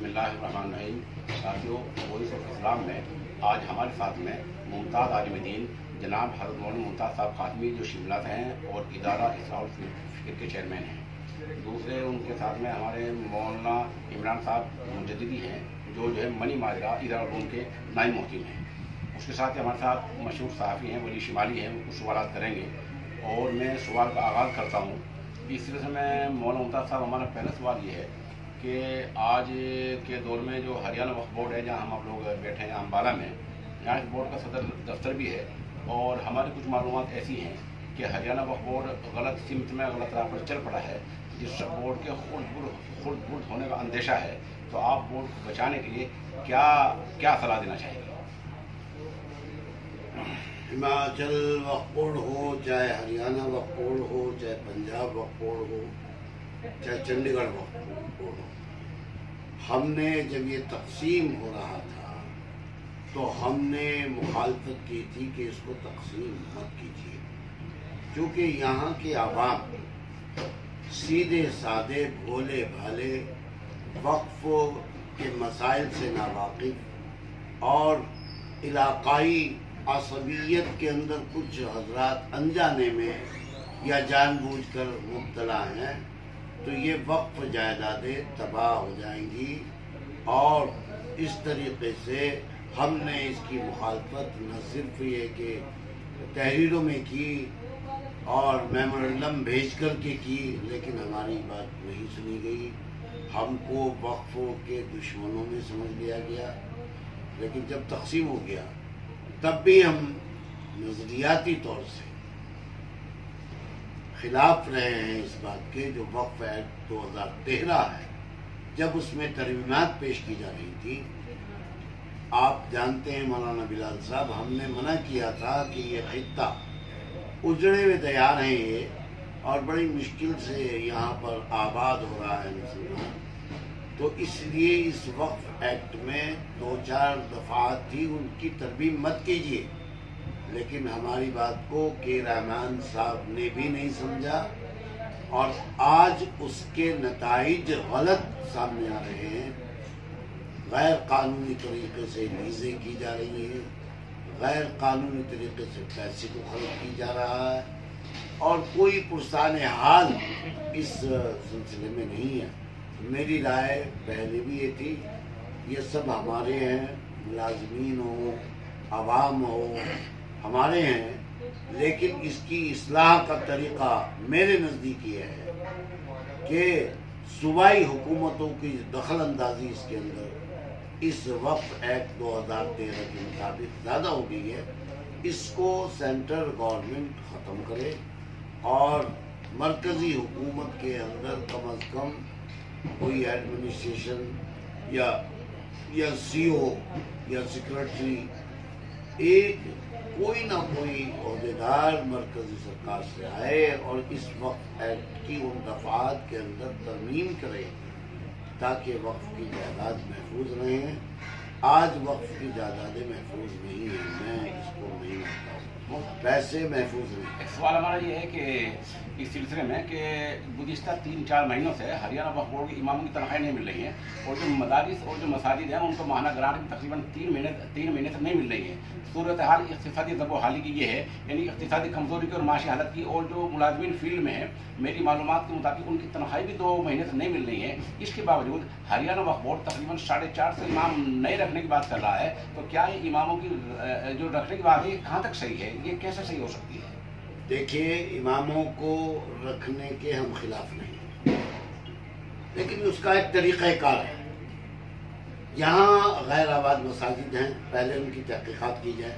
بسم اللہ الرحمن الرحیم۔ ساتھیو، وائس آف اسلام میں آج ہمارے ساتھ میں ممتاز عالم دین جناب حضرت مولانا ممتاز صاحب خاتمی جو شملات ہیں اور ادارہ اصلاح الفکر کے چیئرمین ہیں۔ دوسرے ان کے ساتھ میں ہمارے مولانا عمران صاحب مجددی ہیں جو ہے منی ماجرا ادارہ علوم کے نائب محکم ہیں۔ اس کے ساتھ ہمارے ساتھ مشہور صحافی ہیں ولی شمالی ہیں، وہ کچھ سوالات کریں گے اور میں سوال کا آغاز کرتا ہوں۔ اس سلسلے میں مولانا ممتاز صاحب، ہمارا پہلا سوال یہ ہے کہ آج کے دور میں جو ہریانہ وقف بورڈ ہے، جہاں ہم آپ لوگ بیٹھے ہیں امبالہ میں، یہاں اس بورڈ کا صدر دفتر بھی ہے، اور ہماری کچھ معلومات ایسی ہیں کہ ہریانہ وقف بورڈ غلط سمت میں غلط راہ پر چل پڑا ہے، جس بورڈ کے خرد برد ہونے کا اندیشہ ہے۔ تو آپ بورڈ کو بچانے کے لیے کیا صلاح دینا چاہیں گے؟ ہماچل وقف بورڈ ہو، چاہے ہریانہ وقف بورڈ ہو، چاہے پنجاب وقف بورڈ ہو، چاہے چنڈی گڑھ وقف بورڈ ہو، ہم نے جب یہ تقسیم ہو رہا تھا تو ہم نے مخالفت کی تھی کہ اس کو تقسیم مت کیجیے، کیونکہ یہاں کے عوام سیدھے سادے بھولے بھالے وقف کے مسائل سے ناواقف اور علاقائی عصبیت کے اندر کچھ حضرات انجانے میں یا جان بوجھ کر مبتلا ہیں، تو یہ وقف جائیدادیں تباہ ہو جائیں گی۔ اور اس طریقے سے ہم نے اس کی مخالفت نہ صرف یہ کہ تحریروں میں کی اور میمورنڈم بھیج کر کے کی، لیکن ہماری بات نہیں سنی گئی۔ ہم کو وقفوں کے دشمنوں میں سمجھ لیا گیا، لیکن جب تقسیم ہو گیا تب بھی ہم نظریاتی طور سے خلاف رہے ہیں اس بات کے جو وقف ایکٹ 2013 ہے، جب اس میں ترمیمات پیش کی جا رہی تھی۔ آپ جانتے ہیں مولانا بلال صاحب، ہم نے منع کیا تھا کہ یہ خطہ اجڑے ہوئے دیار ہیں یہ، اور بڑی مشکل سے یہاں پر آباد ہو رہا ہے مسلمان، تو اس لیے اس وقف ایکٹ میں 2-4 دفعات تھی، ان کی ترمیم مت کیجیے۔ لیکن ہماری بات کو کے رحمان صاحب نے بھی نہیں سمجھا، اور آج اس کے نتائج غلط سامنے آ رہے ہیں۔ غیر قانونی طریقے سے لیزیں کی جا رہی ہیں، غیر قانونی طریقے سے پیسے کو خرچ کی جا رہا ہے، اور کوئی پرسان حال اس سلسلے میں نہیں ہے۔ میری رائے پہلے بھی یہ تھی، یہ سب ہمارے ہیں، ملازمین ہو، عوام ہو، ہمارے ہیں، لیکن اس کی اصلاح کا طریقہ میرے نزدیک یہ ہے کہ صوبائی حکومتوں کی دخل اندازی اس کے اندر اس وقف ایکٹ 2013 کے مطابق زیادہ ہو گئی ہے۔ اس کو سینٹرل گورنمنٹ ختم کرے، اور مرکزی حکومت کے اندر کم از کم کوئی ایڈمنسٹریشن یا سی او یا سیکرٹری، کوئی نہ کوئی عہدیدار مرکزی سرکار سے آئے اور اس وقف ایکٹ کی ان دفعات کے اندر ترمیم کرے تاکہ وقف کی جائیداد محفوظ رہیں۔ آج وقف کی جائیدادیں محفوظ نہیں ہیں، میں اس کو نہیں مانتا ہوں، پیسے محفوظ نہیں۔ ایک سوال ہمارا یہ ہے کہ اس سلسلے میں کہ گزشتہ 3-4 مہینوں سے ہریانہ وقف بورڈ کے اماموں کی تنخواہیں نہیں مل رہی ہیں، اور جو مدارس اور جو مساجد ہیں ان کو ماہانہ گرانٹ تقریباً 3 مہینے سے نہیں مل رہی ہے۔ صورتحال اقتصادی ضرب و حالی کی یہ ہے، یعنی اقتصادی کمزوری کی اور معاشی حالت کی، اور جو ملازمین فیلڈ میں ہیں میری معلومات کے مطابق ان کی تنخواہیں بھی 2 مہینے سے نہیں مل رہی ہیں۔ اس کے باوجود ہریانہ وقف بورڈ تقریباً 4.5 امام نئے رکھنے کی بات کر رہا ہے، تو کیا یہ اماموں کی جو رکھنے کی بات ہے یہ کہاں تک صحیح ہے؟ یہ کیسے صحیح ہو سکتی ہے؟ دیکھیے، اماموں کو رکھنے کے ہم خلاف نہیں، لیکن اس کا ایک طریقہ کار ہے۔ یہاں غیر آباد مساجد ہیں، پہلے ان کی تحقیقات کی جائے،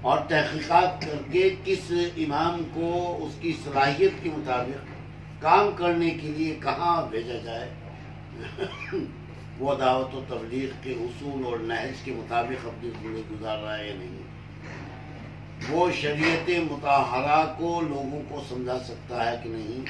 اور تحقیقات کر کے کس امام کو اس کی صلاحیت کے مطابق کام کرنے کے لیے کہاں بھیجا جائے، وہ دعوت و تبلیغ کے اصول اور نہج کے مطابق اپنی زندگی گزار رہا ہے یا نہیں، وہ شریعت مطہرہ کو لوگوں کو سمجھا سکتا ہے کہ نہیں۔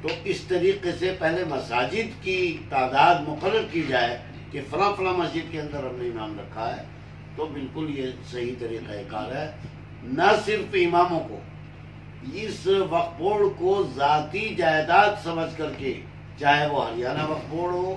تو اس طریقے سے پہلے مساجد کی تعداد مقرر کی جائے کہ فلاں فلاں مسجد کے اندر ہم نے امام رکھا ہے، تو بالکل یہ صحیح طریقہ کار ہے۔ نہ صرف اماموں کو، اس وقف بورڈ کو ذاتی جائیداد سمجھ کر کے، چاہے وہ ہریانہ وقف بورڈ ہو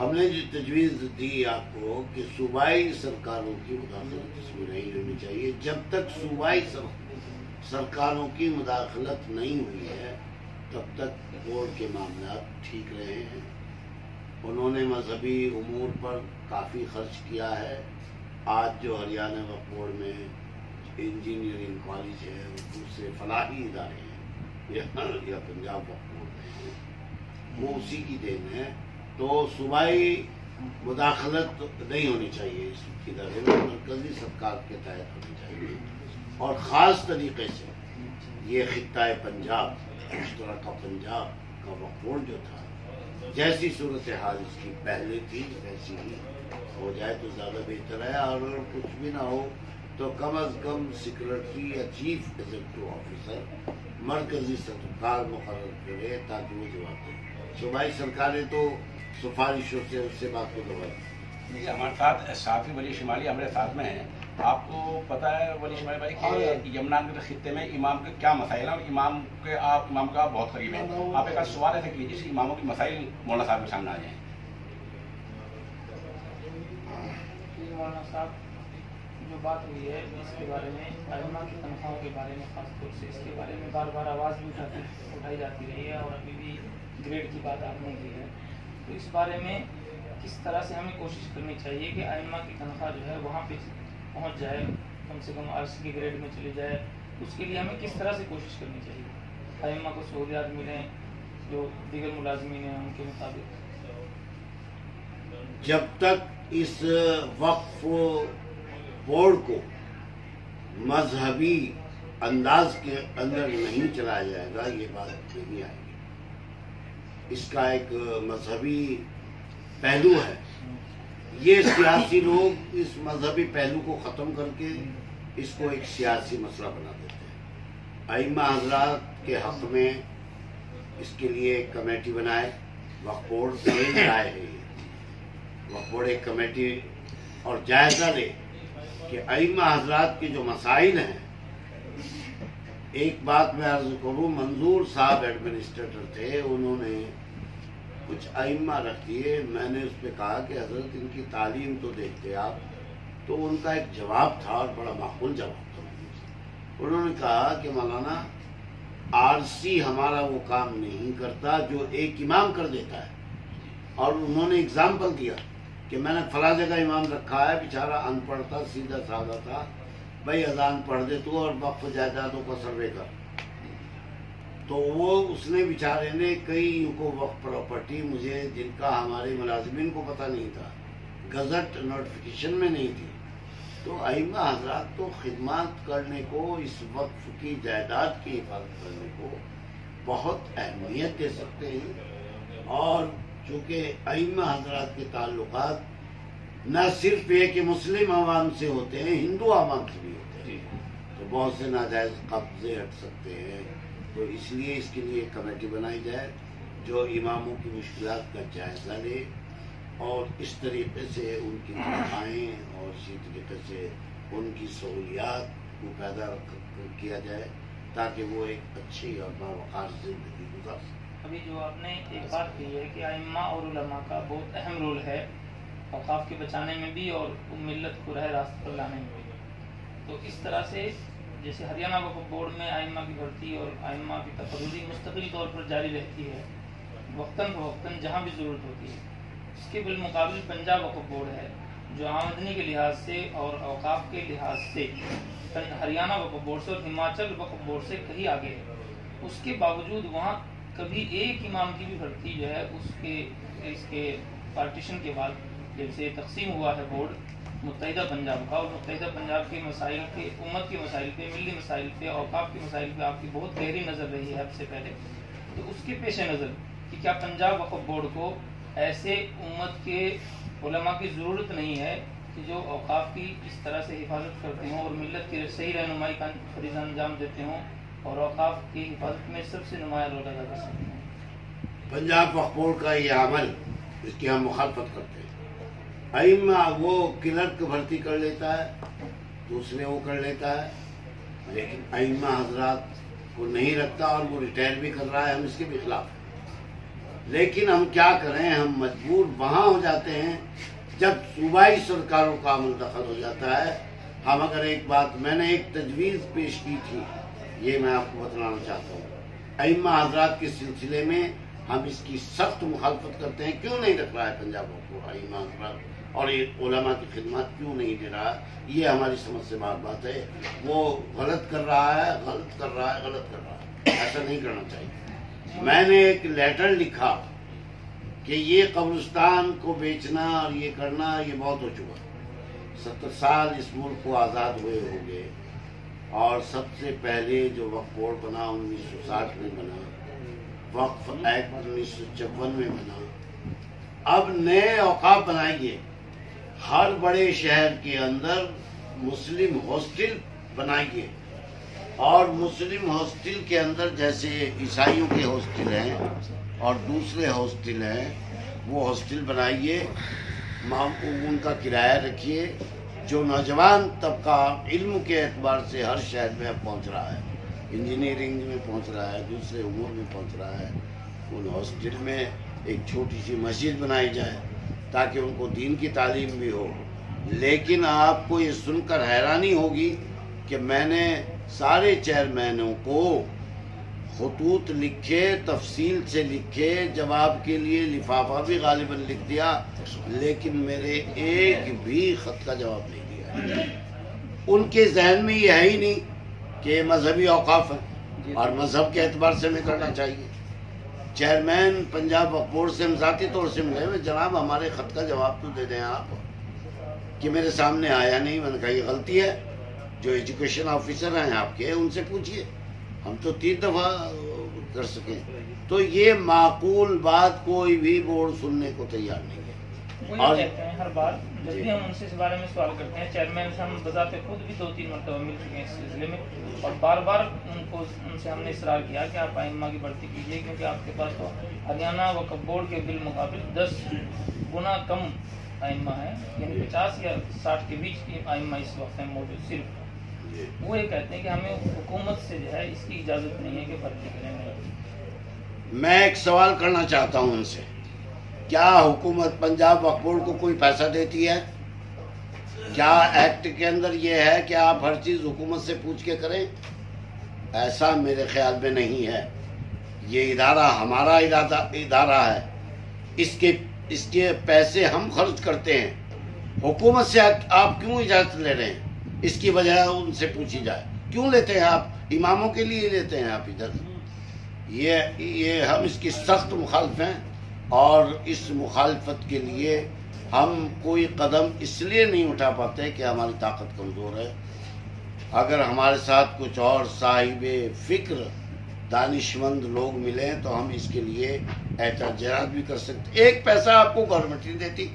ہم نے جو تجویز دی آپ کو کہ صوبائی سرکاروں کی مداخلت اس میں نہیں ہونی چاہیے. جب تک صوبائی سرکاروں کی مداخلت نہیں ہوئی ہے تب تک بورڈ کے معاملات ٹھیک رہے ہیں. انہوں نے مذہبی امور پر کافی خرچ کیا ہے. آج جو ہریانہ وقف بورڈ میں انجینئرنگ کالج ہے، دوسرے فلاحی ادارے ہیں یا پنجاب وقف بورڈ میں ہیں، وہ اسی کی دین ہے. تو صوبائی مداخلت نہیں ہونی چاہیے اس ادارے میں، مرکزی سرکار کے تحت ہونی چاہیے. اور خاص طریقے سے یہ خطہ پنجاب، مشترکہ پنجاب کا وقف بورڈ جو تھا، جیسی صورتحال اس کی پہلے تھی ویسی ہی ہو جائے تو زیادہ بہتر ہے. اور اگر کچھ بھی نہ ہو تو کم از کم سیکرٹری یا چیف ایگزیکٹو آفیسر مرکزی سرکار مقرر کرے تاکہ وہ جواب دے. صوبائی سرکاریں تو سفارشوں سے اس سے بات کو دبائیں. دیکھیے ہمارے ساتھ صافی ولی شمالی ہمارے ساتھ میں ہیں. آپ کو پتہ ہے ولی شمالی بھائی کہ یمنا نگر خطے میں امام کے کیا مسائل ہیں، اور امام کا آپ بہت قریب ہیں. آپ ایک سوال ایسے کیجیے جس اماموں کی مسائل مولانا صاحب کے سامنے آ جائیں. مولانا صاحب جو بات ہوئی ہے اس کے بارے میں، ائمہ کی تنخواہوں کے بارے میں خاص طور سے اس کے بارے میں بار بار آواز بھی اٹھائی جاتی رہی ہے، اور ابھی بھی گریڈ کی بات آپ نے کی ہے. تو اس بارے میں کس طرح سے ہمیں کوشش کرنی چاہیے کہ ائمہ کی تنخواہ جو ہے وہاں پہ پہنچ جائے، کم سے کم RC کے گریڈ میں چلی جائے. اس کے لیے ہمیں کس طرح سے کوشش کرنی چاہیے ائمہ کو سہولیات ملیں جو دیگر ملازمین ہیں ان کے مطابق؟ جب تک اس وقف بورڈ کو مذہبی انداز کے اندر نہیں چلایا جائے گا یہ بات نہیں آئے گی. اس کا ایک مذہبی پہلو ہے. یہ سیاسی لوگ اس مذہبی پہلو کو ختم کر کے اس کو ایک سیاسی مسئلہ بنا دیتے ہیں. ائمہ حضرات کے حق میں اس کے لیے ایک کمیٹی بنائے. وقف بورڈ سے رائے ہے، وقف بورڈ ایک کمیٹی اور جائزہ لے کہ ائمہ حضرات کے جو مسائل ہیں. ایک بات میں عرض کروں، منظور صاحب ایڈمنسٹریٹر تھے، انہوں نے کچھ ائمہ رکھ دیے. میں نے اس پہ کہا کہ حضرت ان کی تعلیم تو دیکھتے آپ. تو ان کا ایک جواب تھا اور بڑا معقول جواب تھا. انہوں نے کہا کہ مولانا RC ہمارا وہ کام نہیں کرتا جو ایک امام کر دیتا ہے. اور انہوں نے اگزامپل دیا کہ میں نے فلاں جگہ امام رکھا ہے، بیچارہ ان پڑھ تھا، سیدھا سادہ تھا، بھائی اذان پڑھ دے تو اور وقف جائیدادوں کا سروے کر. تو وہ اس نے بیچارے نے کئی کو وقف پراپرٹی مجھے جن کا ہمارے ملازمین کو پتہ نہیں تھا، گزٹ نوٹیفیکیشن میں نہیں تھی. تو ائمہ حضرات تو خدمات کرنے کو، اس وقف کی جائیداد کی حفاظت کرنے کو بہت اہمیت دے سکتے ہیں. اور چونکہ ائمہ حضرات کے تعلقات نہ صرف یہ کہ مسلم عوام سے ہوتے ہیں، ہندو عوام سے بھی ہوتے ہیں، تو بہت سے ناجائز قبضے ہٹ سکتے ہیں. تو اس لیے اس کے لیے ایک کمیٹی بنائی جائے جو اماموں کی مشکلات کا جائزہ لے اور اس طریقے سے ان کی تنخواہیں اور اسی طریقے سے ان کی سہولیات کو پیدا کیا جائے تاکہ وہ ایک اچھی اور باوقار زندگی گزار سکیں. ابھی جو آپ نے ایک بات کہی ہے کہ ائمہ اور علماء کا بہت اہم رول ہے اوقاف کے بچانے میں بھی اور ملت کو راہ راست پر لانے میں بھی. تو اس طرح سے جیسے ہریانہ وقف بورڈ میں ائمہ کی بھرتی اور ائمہ کی تقرری مستقل طور پر جاری رہتی ہے وقتاً فوقتاً جہاں بھی ضرورت ہوتی ہے. اس کے بالمقابل پنجاب وقف بورڈ ہے جو آمدنی کے لحاظ سے اور اوقاف کے لحاظ سے ہریانہ وقف بورڈ سے اور ہماچل وقف بورڈ سے کہیں آگے ہے. اس کے باوجود وہاں کبھی ایک امام کی بھی بھرتی جو ہے اس کے پارٹیشن کے بعد جب سے تقسیم ہوا ہے بورڈ متحدہ پنجاب کا، اور متحدہ پنجاب کے مسائل کے، امت کے مسائل پہ، ملی مسائل پہ، اوقاف کے مسائل پہ آپ کی بہت گہری نظر رہی ہے اب سے پہلے. تو اس کے پیش نظر کہ کیا پنجاب وقف بورڈ کو ایسے امت کے علماء کی ضرورت نہیں ہے کہ جو اوقاف کی اس طرح سے حفاظت کرتے ہوں اور ملت کی صحیح رہنمائی کا فریضہ انجام دیتے ہوں اور اوقاف کی حفاظت میں سب سے نمایاں رول ادا کر سکتے ہیں؟ پنجاب وقف بورڈ کا یہ عمل اس کی ہم مخالفت کرتے ہیں. ائمہ وہ کلرک بھرتی کر لیتا ہے، دوسرے وہ کر لیتا ہے، لیکن ائمہ حضرات کو نہیں رکھتا اور وہ ریٹائر بھی کر رہا ہے. ہم اس کے بھی خلاف ہیں. لیکن ہم کیا کریں، ہم مجبور وہاں ہو جاتے ہیں جب صوبائی سرکاروں کا عمل دخل ہو جاتا ہے۔ ہم اگر ایک بات، میں نے ایک تجویز پیش کی تھی، یہ میں آپ کو بتلانا چاہتا ہوں، ائمہ حضرات کے سلسلے میں ہم اس کی سخت مخالفت کرتے ہیں۔ کیوں نہیں رکھ رہا ہے پنجاب کو ائمہ حضرات اور علماء کی خدمات کیوں نہیں دے رہا؟ یہ ہماری سمجھ سے بات ہے۔ وہ غلط کر رہا ہے، غلط کر رہا ہے، غلط کر رہا ہے، ایسا نہیں کرنا چاہیے۔ میں نے ایک لیٹر لکھا کہ یہ قبرستان کو بیچنا اور یہ کرنا یہ بہت ہو چکا۔ 70 سال اس ملک کو آزاد ہوئے ہو گئے، اور سب سے پہلے جو وقف بورڈ بنا 1960 میں بنا، وقف ایکٹ 1956 میں بنا۔ اب نئے اوقاف بنائیے، ہر بڑے شہر کے اندر مسلم ہاسٹل بنائیے، اور مسلم ہاسٹل کے اندر جیسے عیسائیوں کے ہاسٹل ہیں اور دوسرے ہاسٹل ہیں، وہ ہاسٹل بنائیے، ان کا کرایہ رکھیے۔ جو نوجوان طبقہ علم کے اعتبار سے ہر شہر میں اب پہنچ رہا ہے، انجینئرنگ میں پہنچ رہا ہے، دوسرے امور میں پہنچ رہا ہے، ان ہاسٹل میں ایک چھوٹی سی مسجد بنائی جائے تاکہ ان کو دین کی تعلیم بھی ہو۔ لیکن آپ کو یہ سن کر حیرانی ہوگی کہ میں نے سارے چیئرمینوں کو خطوط لکھے، تفصیل سے لکھے، جواب کے لیے لفافہ بھی غالباً لکھ دیا، لیکن میرے ایک بھی خط کا جواب نہیں دیا۔ ان کے ذہن میں یہ ہے ہی نہیں کہ مذہبی اوقاف ہے اور مذہب کے اعتبار سے ہمیں کرنا چاہیے۔ چیئرمین پنجاب وقف بورڈ سے ہم ذاتی طور سے ملے ہوئے، جناب ہمارے خط کا جواب تو دے دیں آپ، کہ میرے سامنے آیا نہیں۔ میں نے کہا یہ غلطی ہے، جو ایجوکیشن آفیسر ہیں آپ کے ان سے پوچھئے، ہم تو 3 دفعہ کر سکیں۔ تو یہ معقول بات کوئی بھی بورڈ سننے کو تیار نہیں ہے۔ وہ یہ کہتے ہیں ہر بار جب بھی ہم ان سے اس بارے میں سوال کرتے ہیں، چیئرمین سے ہم بذات خود بھی 2-3 مرتبہ مل چکے ہیں اس سلسلے میں، اور بار بار ان سے ہم نے اصرار کیا کہ آپ ائمہ کی بھرتی کیجیے، کیونکہ آپ کے پاس تو ہریانہ وقف بورڈ کے بالمقابل 10 گنا کم ائمہ ہیں، یعنی 50 یا 60 کے بیچ کی ائمہ اس وقت ہیں موجود صرف۔ وہ یہ کہتے ہیں کہ ہمیں حکومت سے جو ہے اس کی اجازت نہیں ہے کہ بھرتی کریں۔ میں ایک سوال کرنا چاہتا ہوں ان سے، کیا حکومت پنجاب وقف بورڈ کو کوئی پیسہ دیتی ہے؟ کیا ایکٹ کے اندر یہ ہے کہ آپ ہر چیز حکومت سے پوچھ کے کریں؟ ایسا میرے خیال میں نہیں ہے۔ یہ ادارہ ہمارا ادارہ ہے، اس کے پیسے ہم خرچ کرتے ہیں۔ حکومت سے آپ کیوں اجازت لے رہے ہیں؟ اس کی وجہ ان سے پوچھی جائے، کیوں لیتے ہیں آپ؟ اماموں کے لیے لیتے ہیں آپ اجازت؟ یہ ہم اس کی سخت مخالف ہیں، اور اس مخالفت کے لیے ہم کوئی قدم اس لیے نہیں اٹھا پاتے کہ ہماری طاقت کمزور ہے۔ اگر ہمارے ساتھ کچھ اور صاحب فکر دانشمند لوگ ملیں تو ہم اس کے لیے احتجاج بھی کر سکتے۔ ایک پیسہ آپ کو گورنمنٹ نہیں دیتی،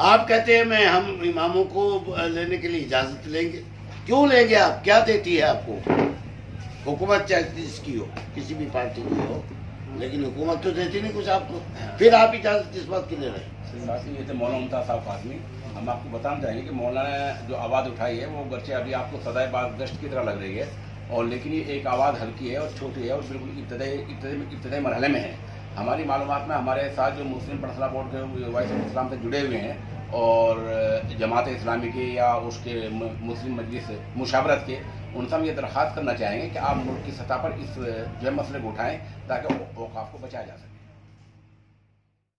آپ کہتے ہیں ہم اماموں کو لینے کے لیے اجازت لیں گے۔ کیوں لیں گے آپ؟ کیا دیتی ہے آپ کو حکومت؟ چاہے جس کی ہو، کسی بھی پارٹی کی ہو، لیکن حکومت تو دیتی نہیں کچھ آپ کو، پھر آپ اجازت کس بات کی لے رہے ہیں؟ ساتھی یہ تھے مولانا ممتاز صاحب قاسمی۔ ہم آپ کو بتانا چاہیں گے کہ مولانا نے جو آواز اٹھائی ہے وہ گرچہ ابھی آپ کو سدائے باز گشت کی طرح لگ رہی ہے، اور لیکن یہ ایک آواز ہلکی ہے اور چھوٹی ہے اور بالکل ابتدائی مرحلے میں ہے۔ ہماری معلومات میں ہمارے ساتھ جو مسلم پرسنل بورڈ کے وائس اسلام سے جڑے ہوئے ہیں اور جماعت اسلامی کے یا اس کے مسلم مجلس مشاورت کے، ان سے ہم یہ درخواست کرنا چاہیں گے کہ آپ ملک کی سطح پر اس جو ہے مسئلے کو اٹھائیں تاکہ اوقاف کو بچایا جا سکے۔